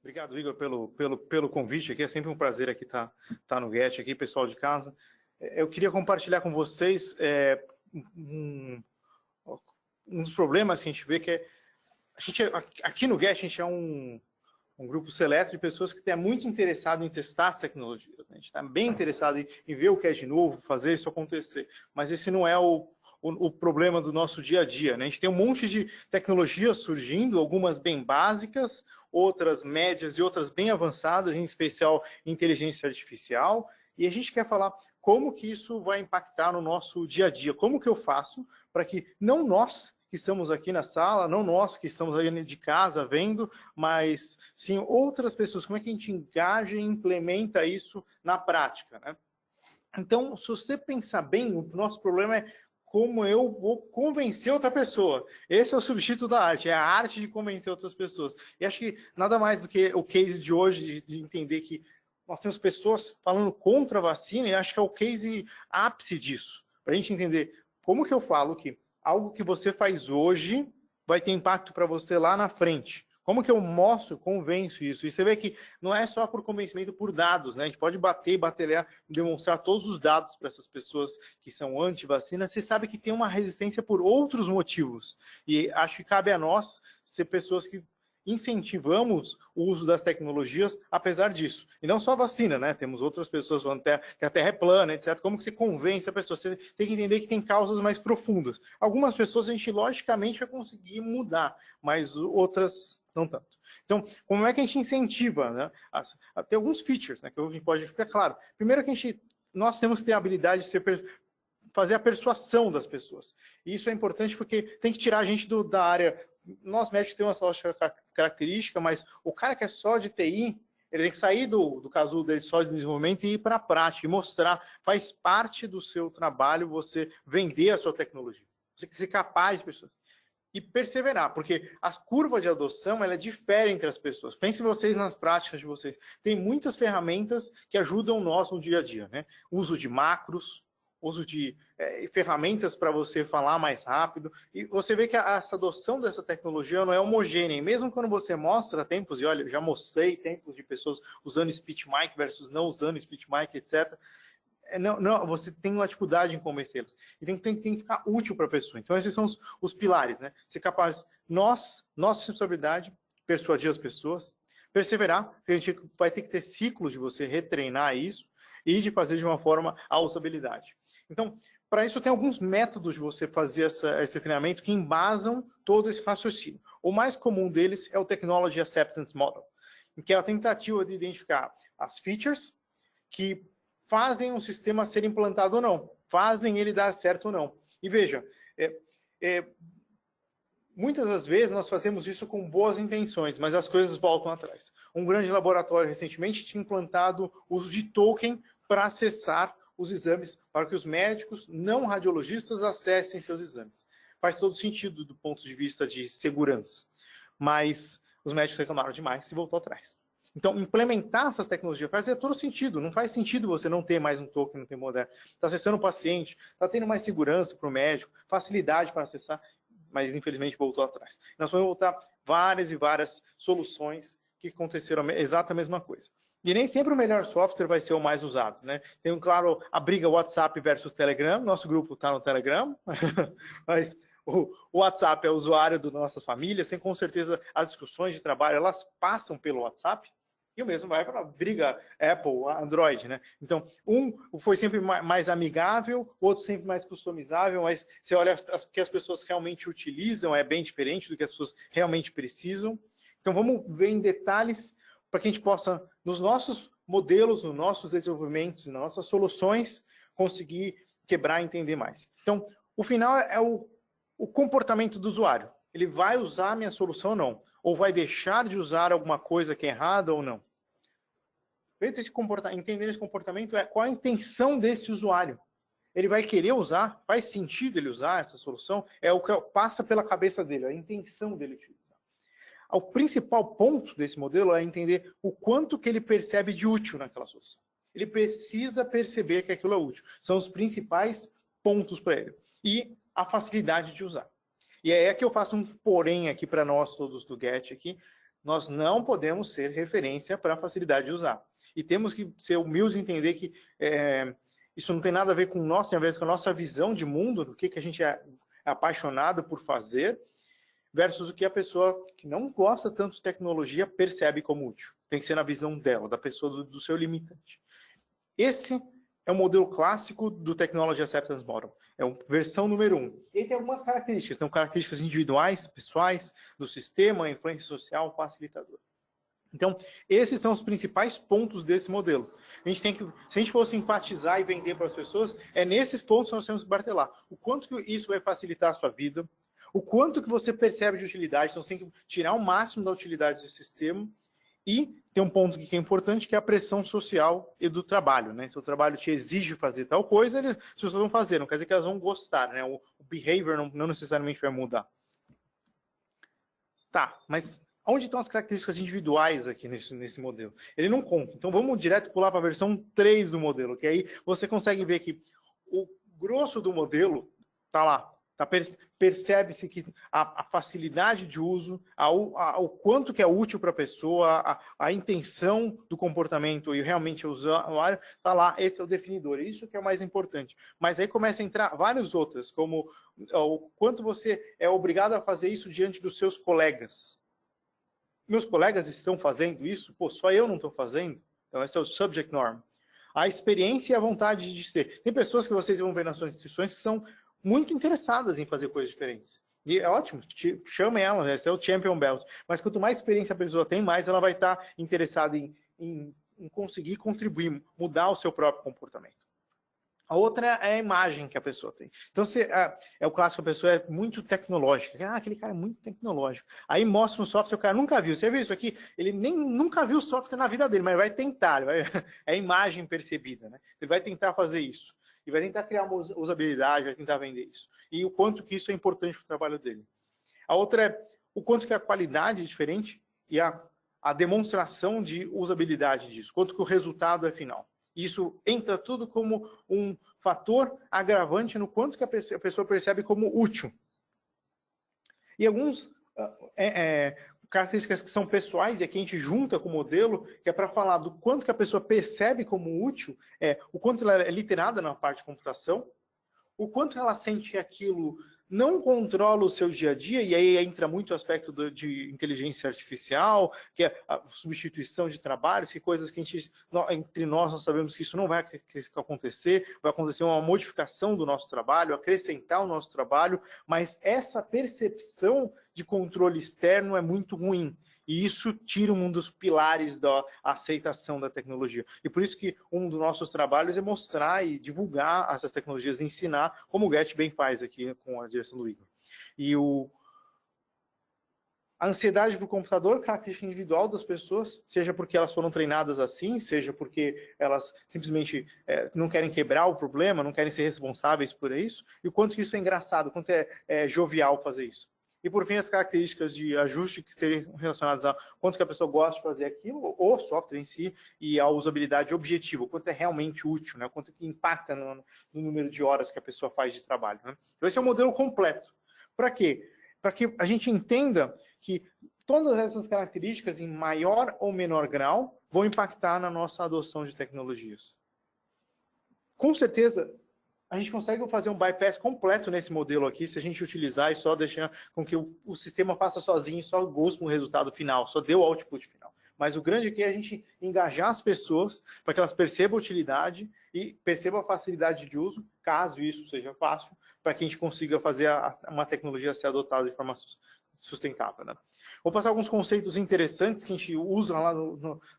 Obrigado, Igor, pelo convite aqui. É sempre um prazer aqui estar no Get aqui, pessoal de casa. Eu queria compartilhar com vocês um dos problemas que a gente vê que aqui no Get a gente é um grupo seleto de pessoas que é muito interessado em testar as tecnologias. Né? A gente está bem interessado em ver o que é de novo, fazer isso acontecer. Mas esse não é o problema do nosso dia a dia. Né? A gente tem um monte de tecnologias surgindo, algumas bem básicas, outras médias e outras bem avançadas, em especial inteligência artificial. E a gente quer falar como que isso vai impactar no nosso dia a dia. Como que eu faço para que não nós que estamos aqui na sala, não nós que estamos aí de casa vendo, mas sim outras pessoas, como é que a gente engaja e implementa isso na prática, né? Então, se você pensar bem, o nosso problema é como eu vou convencer outra pessoa. Esse é o substituto da arte, é a arte de convencer outras pessoas. E acho que nada mais do que o case de hoje, de entender que nós temos pessoas falando contra a vacina, e acho que é o case ápice disso, para a gente entender como que eu falo que algo que você faz hoje vai ter impacto para você lá na frente. Como que eu mostro, convenço isso? E você vê que não é só por convencimento por dados, né? A gente pode bater, batalhar, demonstrar todos os dados para essas pessoas que são anti-vacina. Você sabe que tem uma resistência por outros motivos. E acho que cabe a nós ser pessoas que incentivamos o uso das tecnologias, apesar disso. E não só a vacina, né? Temos outras pessoas falando que a Terra é plana, etc. Como que você convence a pessoa? Você tem que entender que tem causas mais profundas. Algumas pessoas a gente, logicamente, vai conseguir mudar, mas outras não tanto. Então, como é que a gente incentiva, né? Tem alguns features, né, que a gente pode ficar claro. Primeiro que nós temos que ter a habilidade de fazer a persuasão das pessoas. E isso é importante porque tem que tirar a gente da área. Nós médicos temos essa característica, mas o cara que é só de TI, ele tem que sair do casulo dele só de desenvolvimento e ir para a prática, e mostrar, faz parte do seu trabalho você vender a sua tecnologia. Você ser capaz de pessoas. E perseverar, porque a curva de adoção ela difere entre as pessoas. Pensem vocês nas práticas de vocês. Tem muitas ferramentas que ajudam nós no dia a dia, né? Uso de macros, uso de ferramentas para você falar mais rápido. E você vê que essa adoção dessa tecnologia não é homogênea. E mesmo quando você mostra tempos, e olha, eu já mostrei tempos de pessoas usando SpeechMic versus não usando SpeechMic, etc., não, você tem uma dificuldade em convencê-los. E tem que ficar útil para a pessoa. Então, esses são os pilares, né? Ser capaz, nossa responsabilidade, persuadir as pessoas, perseverar, porque a gente vai ter que ter ciclos de você retreinar isso e de fazer de uma forma a usabilidade. Então, para isso tem alguns métodos de você fazer esse treinamento que embasam todo esse raciocínio. O mais comum deles é o Technology Acceptance Model, que é a tentativa de identificar as features que fazem um sistema ser implantado ou não, fazem ele dar certo ou não. E veja, muitas das vezes nós fazemos isso com boas intenções, mas as coisas voltam atrás. Um grande laboratório recentemente tinha implantado o uso de token para acessar os exames, para que os médicos não radiologistas acessem seus exames. Faz todo sentido do ponto de vista de segurança, mas os médicos reclamaram demais e voltou atrás. Então, implementar essas tecnologias faz todo sentido. Não faz sentido você não ter mais um token no tempo moderno. Está acessando o paciente, está tendo mais segurança para o médico, facilidade para acessar, mas infelizmente voltou atrás. Nós vamos voltar várias e várias soluções que aconteceram exatamente a mesma coisa. E nem sempre o melhor software vai ser o mais usado, né? Tem, claro, a briga WhatsApp versus Telegram. Nosso grupo está no Telegram, mas o WhatsApp é o usuário das nossas famílias. Tem com certeza as discussões de trabalho, elas passam pelo WhatsApp. E o mesmo vai para a briga Apple, Android, né? Então, um foi sempre mais amigável, o outro sempre mais customizável, mas você olha o que as pessoas realmente utilizam, é bem diferente do que as pessoas realmente precisam. Então, vamos ver em detalhes para que a gente possa, nos nossos modelos, nos nossos desenvolvimentos, nas nossas soluções, conseguir quebrar e entender mais. Então, o final é o comportamento do usuário. Ele vai usar a minha solução ou não? Ou vai deixar de usar alguma coisa que é errada ou não? Entender esse comportamento é qual a intenção desse usuário. Ele vai querer usar? Faz sentido ele usar essa solução? É o que passa pela cabeça dele, a intenção dele utilizar. O principal ponto desse modelo é entender o quanto que ele percebe de útil naquela solução. Ele precisa perceber que aquilo é útil. São os principais pontos para ele. E a facilidade de usar. E é que eu faço um porém aqui para nós todos do Get aqui. nós não podemos ser referência para a facilidade de usar. E temos que ser humildes e entender que isso não tem nada a ver com nós, tem a ver com a nossa visão de mundo, do que a gente é apaixonado por fazer, versus o que a pessoa que não gosta tanto de tecnologia percebe como útil. Tem que ser na visão dela, da pessoa, do seu limitante. Esse é o modelo clássico do Technology Acceptance Model. É a versão número 1. Ele tem algumas características. Tem características individuais, pessoais, do sistema, influência social, facilitador. Então, esses são os principais pontos desse modelo. A gente tem que, se a gente for simpatizar e vender para as pessoas, é nesses pontos que nós temos que martelar. O quanto que isso vai facilitar a sua vida, o quanto que você percebe de utilidade, então você tem que tirar o máximo da utilidade do sistema. E tem um ponto que é importante, que é a pressão social e do trabalho, né? Se o trabalho te exige fazer tal coisa, as pessoas vão fazer, não quer dizer que elas vão gostar, né? O behavior não necessariamente vai mudar. Tá, mas onde estão as características individuais aqui nesse modelo? Ele não conta. Então vamos direto pular para a versão 3 do modelo, que aí você consegue ver que o grosso do modelo está lá. Percebe-se que a facilidade de uso, o quanto que é útil para a pessoa, a intenção do comportamento e realmente o usuário, está lá, esse é o definidor, isso que é o mais importante. Mas aí começa a entrar várias outras, como o quanto você é obrigado a fazer isso diante dos seus colegas. Meus colegas estão fazendo isso? Pô, só eu não estou fazendo? Então esse é o subject norm. A experiência e a vontade de ser. Tem pessoas que vocês vão ver nas suas instituições que são muito interessadas em fazer coisas diferentes. E é ótimo, chamem ela, esse é o champion belt. Mas quanto mais experiência a pessoa tem, mais ela vai estar interessada em conseguir contribuir, mudar o seu próprio comportamento. A outra é a imagem que a pessoa tem. Então, é o clássico, a pessoa é muito tecnológica. Ah, aquele cara é muito tecnológico. Aí mostra um software, o cara nunca viu. Você viu isso aqui? Ele nunca viu o software na vida dele, mas vai tentar. É a imagem percebida, né? Ele vai tentar fazer isso. E vai tentar criar uma usabilidade, vai tentar vender isso. E o quanto que isso é importante para o trabalho dele. A outra é o quanto que a qualidade é diferente e a demonstração de usabilidade disso. Quanto que o resultado é final. Isso entra tudo como um fator agravante no quanto que a pessoa percebe como útil. E alguns características que são pessoais e aqui a gente junta com o modelo, que é para falar do quanto que a pessoa percebe como útil, o quanto ela é literada na parte de computação, o quanto ela sente que aquilo não controla o seu dia a dia, e aí entra muito o aspecto de inteligência artificial, que é a substituição de trabalhos, que coisas que entre nós sabemos que isso não vai acontecer, vai acontecer uma modificação do nosso trabalho, acrescentar o nosso trabalho, mas essa percepção de controle externo é muito ruim. E isso tira um dos pilares da aceitação da tecnologia. E por isso que um dos nossos trabalhos é mostrar e divulgar essas tecnologias, ensinar, como o Get bem faz aqui com a direção do Igor. E a ansiedade para o computador, característica individual das pessoas, seja porque elas foram treinadas assim, seja porque elas simplesmente não querem quebrar o problema, não querem ser responsáveis por isso, e o quanto que isso é engraçado, o quanto é jovial fazer isso. E, por fim, as características de ajuste que seriam relacionadas a quanto que a pessoa gosta de fazer aquilo, ou o software em si, e a usabilidade objetiva, o quanto é realmente útil, né? O quanto que impacta no número de horas que a pessoa faz de trabalho. Né? Então, esse é o modelo completo. Para quê? Para que a gente entenda que todas essas características, em maior ou menor grau, vão impactar na nossa adoção de tecnologias. Com certeza, a gente consegue fazer um bypass completo nesse modelo aqui, se a gente utilizar e só deixar com que o sistema faça sozinho, só goste no resultado final, só dê o output final. Mas o grande aqui é a gente engajar as pessoas para que elas percebam a utilidade e percebam a facilidade de uso, caso isso seja fácil, para que a gente consiga fazer uma tecnologia ser adotada de forma sustentável. Né? Vou passar alguns conceitos interessantes que a gente usa lá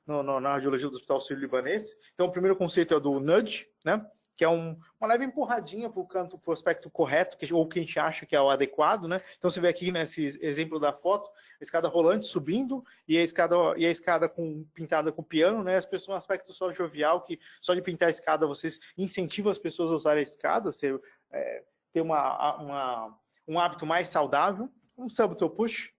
na radiologia do Hospital Sírio-Libanês. Então, o primeiro conceito é o do nudge, né? Que é uma leve empurradinha para o aspecto correto, ou que a gente acha que é o adequado, né? Então você vê aqui nesse exemplo da foto, a escada rolante subindo e a escada pintada com piano, né? As pessoas, um aspecto só jovial, que só de pintar a escada vocês incentivam as pessoas a usar a escada, ter um hábito mais saudável, um subtle push.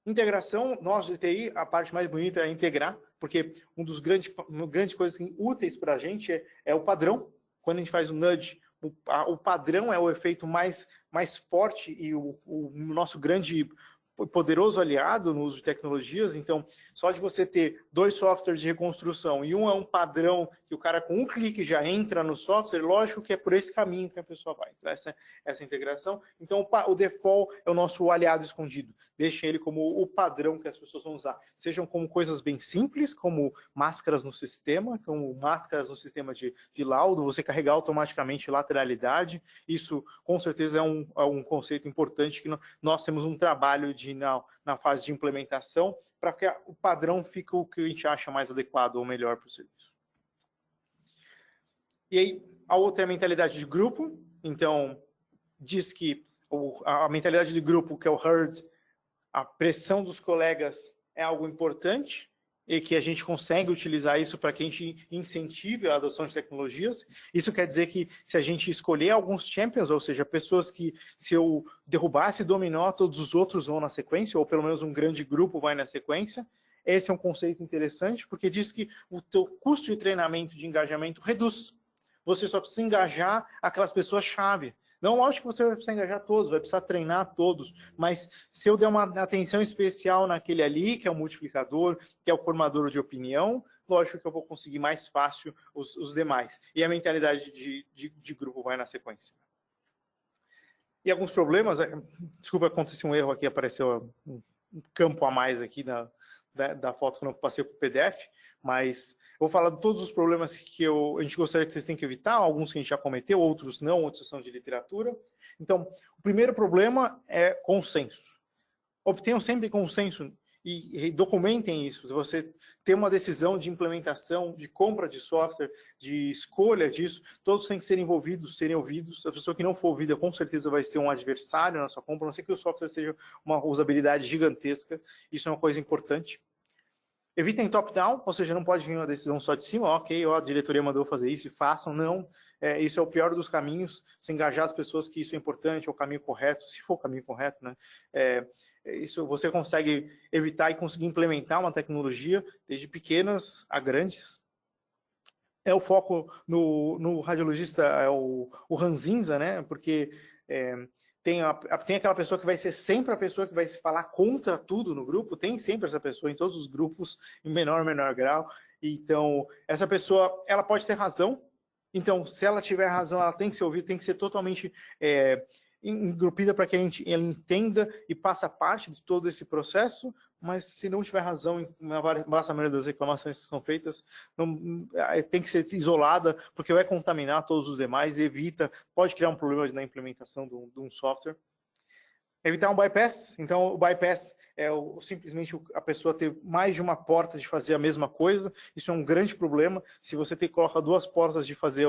Integração, nós de TI, a parte mais bonita é integrar, porque uma das grandes coisas úteis para a gente é o padrão. Quando a gente faz o nudge, o padrão é o efeito mais forte e o nosso grande poderoso aliado no uso de tecnologias. Então, só de você ter 2 softwares de reconstrução e um é um padrão que o cara com um clique já entra no software, lógico que é por esse caminho que a pessoa vai. Então, essa integração. Então, o default é o nosso aliado escondido. Deixem ele como o padrão que as pessoas vão usar. Sejam como coisas bem simples, como máscaras no sistema, como máscaras no sistema de laudo, você carregar automaticamente lateralidade. Isso, com certeza, é um conceito importante que nós temos um trabalho na fase de implementação para que o padrão fique o que a gente acha mais adequado ou melhor para o serviço. E aí, a outra é a mentalidade de grupo. Então, diz que a mentalidade de grupo, que é o herd, a pressão dos colegas é algo importante e que a gente consegue utilizar isso para que a gente incentive a adoção de tecnologias. Isso quer dizer que se a gente escolher alguns champions, ou seja, pessoas que se eu derrubasse dominó, todos os outros vão na sequência, ou pelo menos um grande grupo vai na sequência. Esse é um conceito interessante, porque diz que o teu custo de treinamento, de engajamento, reduz. Você só precisa engajar aquelas pessoas-chave. Não, lógico que você vai precisar engajar todos, vai precisar treinar todos, mas se eu der uma atenção especial naquele ali, que é o multiplicador, que é o formador de opinião, lógico que eu vou conseguir mais fácil os demais. E a mentalidade de grupo vai na sequência. E alguns problemas, desculpa, aconteceu um erro aqui, apareceu um campo a mais aqui da foto que eu não passei para o PDF, mas eu vou falar de todos os problemas que a gente gostaria que vocês tenham que evitar, alguns que a gente já cometeu, outros não, outros são de literatura. Então, o primeiro problema é consenso. Obtenham sempre consenso e documentem isso. Se você tem uma decisão de implementação, de compra de software, de escolha disso, todos têm que ser envolvidos, serem ouvidos. A pessoa que não for ouvida, com certeza, vai ser um adversário na sua compra, a não ser que o software seja uma usabilidade gigantesca. Isso é uma coisa importante. Evitem top-down, ou seja, não pode vir uma decisão só de cima, ok, a diretoria mandou fazer isso, e façam, não. Isso é o pior dos caminhos, se engajar as pessoas que isso é importante, é o caminho correto, se for o caminho correto, né? Isso você consegue evitar e conseguir implementar uma tecnologia, desde pequenas a grandes. O foco no radiologista, é o ranzinza, né? Porque tem aquela pessoa que vai ser sempre a pessoa que vai se falar contra tudo no grupo, tem sempre essa pessoa em todos os grupos, em menor ou menor grau. Então, essa pessoa, ela pode ter razão. Então, se ela tiver razão, ela tem que ser ouvida, tem que ser totalmente engrupida para que ela entenda e passe parte de todo esse processo, mas se não tiver razão, na vasta maioria das reclamações que são feitas, tem que ser isolada, porque vai contaminar todos os demais e pode criar um problema na implementação de um software. Evitar um bypass. Então, o bypass é simplesmente a pessoa ter mais de uma porta de fazer a mesma coisa. Isso é um grande problema. Se você coloca 2 portas de fazer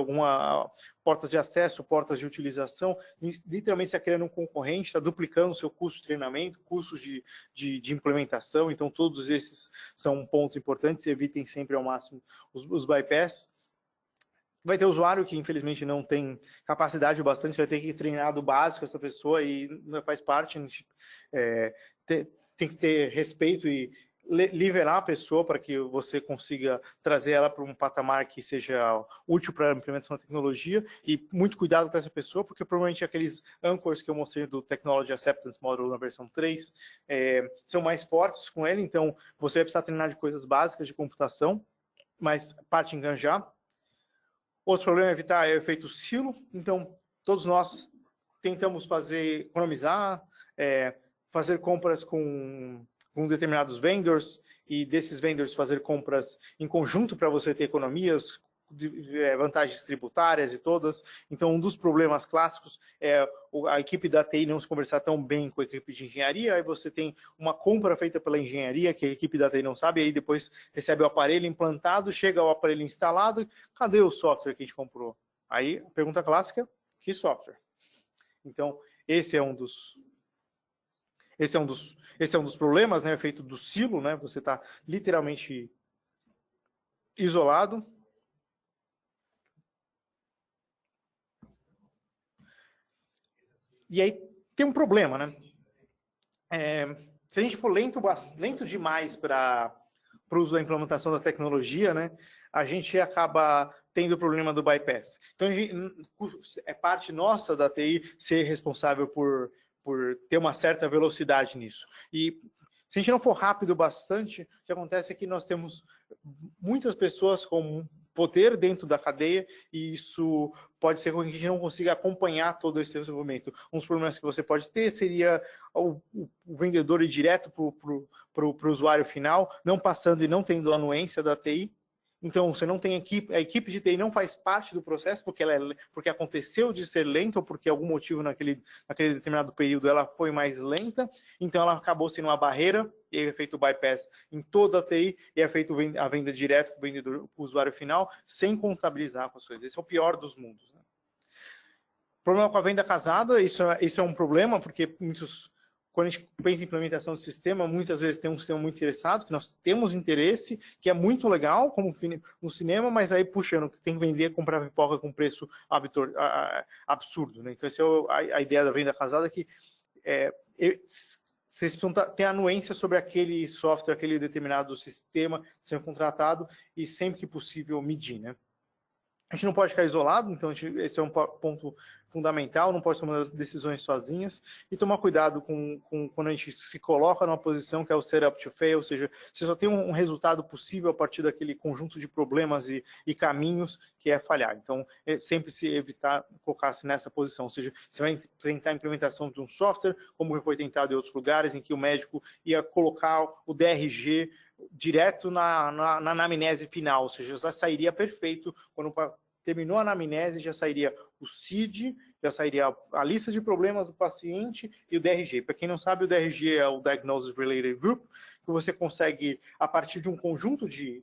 portas de acesso, portas de utilização, literalmente você está criando um concorrente, está duplicando o seu custo de treinamento, custos de implementação. Então, todos esses são pontos importantes. Evitem sempre ao máximo os bypass. Vai ter usuário que, infelizmente, não tem capacidade o bastante, vai ter que treinar do básico essa pessoa e não faz parte. Tem que ter respeito e nivelar a pessoa para que você consiga trazer ela para um patamar que seja útil para a implementação da tecnologia e muito cuidado com essa pessoa, porque provavelmente aqueles anchors que eu mostrei do Technology Acceptance Model na versão 3 são mais fortes com ele, então você vai precisar treinar de coisas básicas de computação, mas parte enganjar. Outro problema é evitar o efeito silo. Então, todos nós tentamos economizar, fazer compras com determinados vendors, e desses vendors fazer compras em conjunto para você ter economias, vantagens tributárias e todas. Então, um dos problemas clássicos é a equipe da TI não se conversar tão bem com a equipe de engenharia, aí você tem uma compra feita pela engenharia, que a equipe da TI não sabe, aí depois recebe o aparelho implantado, chega o aparelho instalado, cadê o software que a gente comprou? Aí, pergunta clássica, que software? Então, esse é um dos problemas, né, feito do silo, né, você está literalmente isolado. E aí tem um problema, né? Se a gente for lento demais para o uso da implementação da tecnologia, né, a gente acaba tendo o problema do bypass. Então, é parte nossa da TI ser responsável por por ter uma certa velocidade nisso. E se a gente não for rápido bastante, o que acontece é que nós temos muitas pessoas com poder dentro da cadeia, e isso pode ser que a gente não consiga acompanhar todo esse desenvolvimento. Um dos problemas que você pode ter seria o vendedor ir direto para o usuário final, não passando e não tendo anuência da TI. Então, você não tem equipe, a equipe de TI não faz parte do processo, porque aconteceu de ser lenta, ou porque algum motivo naquele determinado período ela foi mais lenta, então ela acabou sendo uma barreira, e é feito o bypass em toda a TI, e é feito a venda direto para o vendedor, para o usuário final, sem contabilizar com as coisas. Esse é o pior dos mundos, né? Problema com a venda casada, isso é um problema, porque quando a gente pensa em implementação do sistema, muitas vezes tem um sistema muito interessado, que nós temos interesse, que é muito legal, como no cinema, mas aí, puxa, tem que vender, comprar pipoca com preço absurdo, né? Então, essa é a ideia da venda casada, que vocês precisam ter anuência sobre aquele software, aquele determinado sistema sendo contratado, e sempre que possível medir, né? A gente não pode ficar isolado, então esse é um ponto fundamental, não pode tomar decisões sozinhas, e tomar cuidado com quando a gente se coloca numa posição que é o setup to fail, ou seja, você só tem um resultado possível a partir daquele conjunto de problemas e caminhos que é falhar. Então, sempre se evitar colocar-se nessa posição, ou seja, você vai tentar a implementação de um software, como foi tentado em outros lugares, em que o médico ia colocar o DRG direto na anamnese final, ou seja, já sairia perfeito quando terminou a anamnese, já sairia o CID, já sairia a lista de problemas do paciente e o DRG. Para quem não sabe, o DRG é o Diagnosis Related Group, que você consegue, a partir de um conjunto de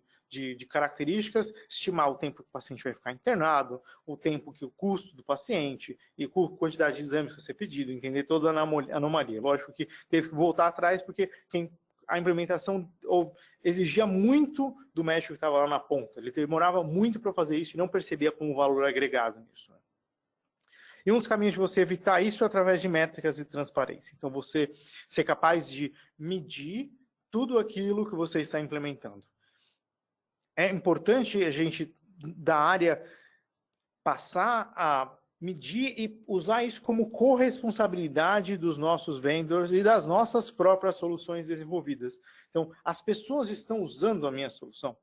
características, estimar o tempo que o paciente vai ficar internado, o tempo que o custo do paciente e a quantidade de exames que você pedido, entender toda a anomalia. Lógico que teve que voltar atrás, porque a implementação exigia muito do médico que estava lá na ponta. Ele demorava muito para fazer isso e não percebia como valor agregado nisso. E um dos caminhos de você evitar isso é através de métricas e transparência. Então, você ser capaz de medir tudo aquilo que você está implementando. É importante a gente, da área, passar a medir e usar isso como corresponsabilidade dos nossos vendors e das nossas próprias soluções desenvolvidas. Então, as pessoas estão usando a minha solução.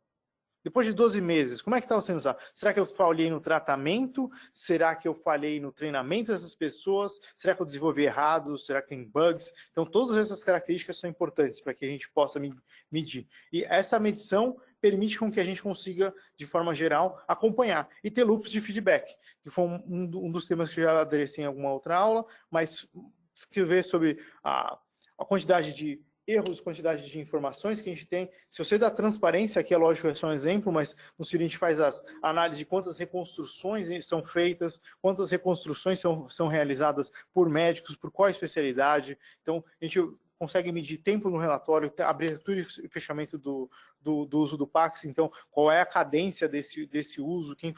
Depois de 12 meses, como é que está sendo usado? Será que eu falhei no tratamento? Será que eu falhei no treinamento dessas pessoas? Será que eu desenvolvi errado? Será que tem bugs? Então, todas essas características são importantes para que a gente possa medir. E essa medição permite com que a gente consiga, de forma geral, acompanhar e ter loops de feedback, que foi um dos temas que eu já aderecei em alguma outra aula, mas escrever sobre a quantidade de erros, quantidade de informações que a gente tem. Se você dá transparência, aqui é lógico, é só um exemplo, mas no CID a gente faz a análise de quantas reconstruções são feitas, quantas reconstruções são realizadas por médicos, por qual especialidade. Então, a gente consegue medir tempo no relatório, abertura e fechamento do uso do Pax, então qual é a cadência desse uso, quem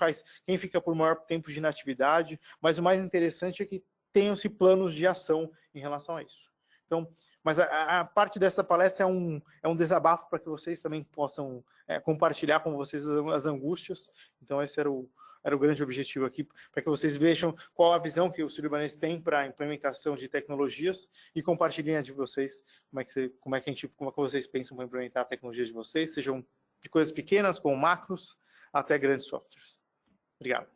fica por maior tempo de inatividade, mas o mais interessante é que tenham-se planos de ação em relação a isso. Então, mas a parte dessa palestra é um desabafo para que vocês também possam compartilhar com vocês as angústias. Então, esse era o grande objetivo aqui, para que vocês vejam qual a visão que o Sírio-Libanês tem para a implementação de tecnologias e compartilhem a de vocês, como é que vocês pensam para implementar a tecnologia de vocês, sejam de coisas pequenas, como macros, até grandes softwares. Obrigado.